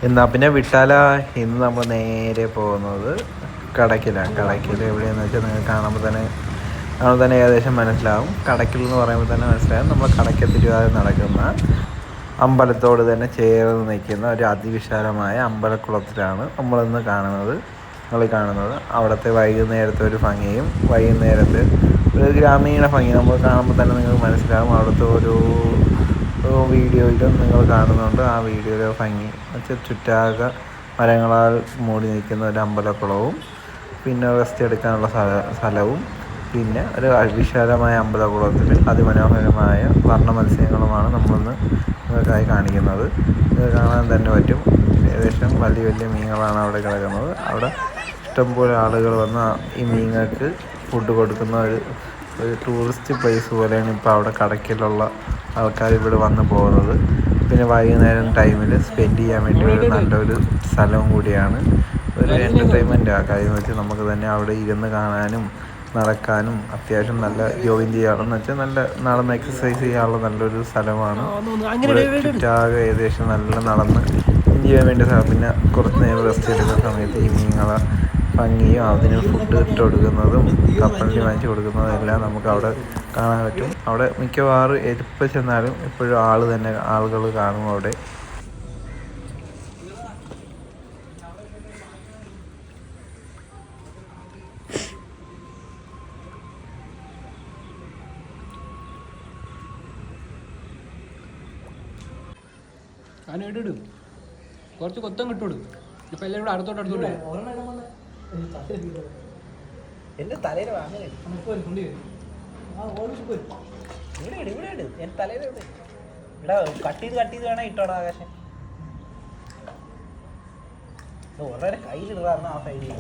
എന്നാ പിന്നെ വിട്ടാലാ. ഇന്ന് നമ്മൾ നേരെ പോകുന്നത് കടയ്ക്കലാണ്. കടയ്ക്കൽ എവിടെയാണെന്ന് വെച്ചാൽ നിങ്ങൾക്ക് കാണുമ്പോൾ തന്നെ ഏകദേശം മനസ്സിലാവും. കടയ്ക്കൽ എന്ന് പറയുമ്പോൾ തന്നെ മനസ്സിലാവും നമ്മൾ കടയ്ക്കൽ തിരുവാതിര നടക്കുന്ന അമ്പലത്തോട് തന്നെ ചേർന്ന് നിൽക്കുന്ന ഒരു അതിവിശാലമായ അമ്പലക്കുളത്തിലാണ് നമ്മളിന്ന് കാണുന്നത്. അവിടുത്തെ വൈകുന്നേരത്തെ ഒരു ഭംഗിയും വൈകുന്നേരത്തെ ഒരു ഗ്രാമീണ ഭംഗി നമ്മൾ കാണുമ്പോൾ തന്നെ നിങ്ങൾക്ക് മനസ്സിലാവും. അവിടുത്തെ ഒരു വീഡിയോയിലും നിങ്ങൾ കാണുന്നുണ്ട്. ആ വീഡിയോയിലെ ഭംഗി വെച്ചാൽ ചുറ്റാകെ മരങ്ങളാൽ മൂടി നിൽക്കുന്ന ഒരു അമ്പലക്കുളവും പിന്നെ റെസ്റ്റ് എടുക്കാനുള്ള സ്ഥലവും പിന്നെ ഒരു വിശാലമായ അമ്പലക്കുളത്തിൽ അതിമനോഹരമായ വർണ്ണ മത്സ്യങ്ങളുമാണ് നമ്മളിന്ന് നിങ്ങൾക്കായി കാണിക്കുന്നത്. ഇത് കാണാൻ തന്നെ പറ്റും. ഏകദേശം വലിയ വലിയ മീനുകളാണ് അവിടെ കിടക്കുന്നത്. അവിടെ ഇഷ്ടംപോലെ ആളുകൾ വന്ന് ഈ മീനുകൾക്ക് ഫുഡ് കൊടുക്കുന്ന ഒരു ടൂറിസ്റ്റ് പ്ലേസ് പോലെയാണ് ഇപ്പോൾ അവിടെ കടയ്ക്കലുള്ള ആൾക്കാർ ഇവിടെ വന്ന് പോകുന്നത്. പിന്നെ വൈകുന്നേരം ടൈമിൽ സ്പെൻഡ് ചെയ്യാൻ വേണ്ടി ഒരു നല്ലൊരു സ്ഥലവും കൂടിയാണ്. ഒരു എൻ്റർടൈൻമെൻ്റ് ആ കാര്യം വെച്ചാൽ നമുക്ക് തന്നെ അവിടെ ഇരുന്ന് കാണാനും നടക്കാനും അത്യാവശ്യം നല്ല ജോയിൻ ചെയ്യാമെന്ന് വെച്ചാൽ നല്ല നടന്ന് എക്സസൈസ് ചെയ്യാനുള്ള നല്ലൊരു സ്ഥലമാണ്. ഇവിടെ ചുറ്റാകെ ഏകദേശം നല്ല നടന്ന് ചെയ്യാൻ വേണ്ടി പിന്നെ കുറച്ച് നേരം റെസ്റ്റ് എടുക്കുന്ന സമയത്ത് ഈ മീനുകളെ ഭംഗിയും അതിന് ഫുഡ് ഇട്ട് കൊടുക്കുന്നതും കപ്പലിന് വാങ്ങിച്ച് കൊടുക്കുന്നതും എല്ലാം നമുക്ക് അവിടെ കാണാൻ പറ്റും. അവിടെ മിക്കവാറും എപ്പോൾ ചെന്നാലും എപ്പോഴും ആളുകൾ കാണും അവിടെ. ഇടും കുറച്ച് കൊത്തം കിട്ടും. ഇപ്പൊ എല്ലാവരും കൂടെ അടുത്തോട്ട് എന്റെ തലയിൽ കട്ട് ചെയ്ത് വേണം ഇട്ടോടാ ആകാശം. വളരെ കയ്യിലിടാറുണ്ട് ആ സൈഡിൽ.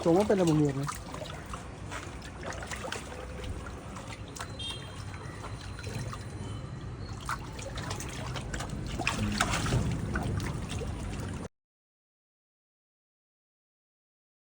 ചുമപ്പല്ല മുങ്ങി വരുന്നത്.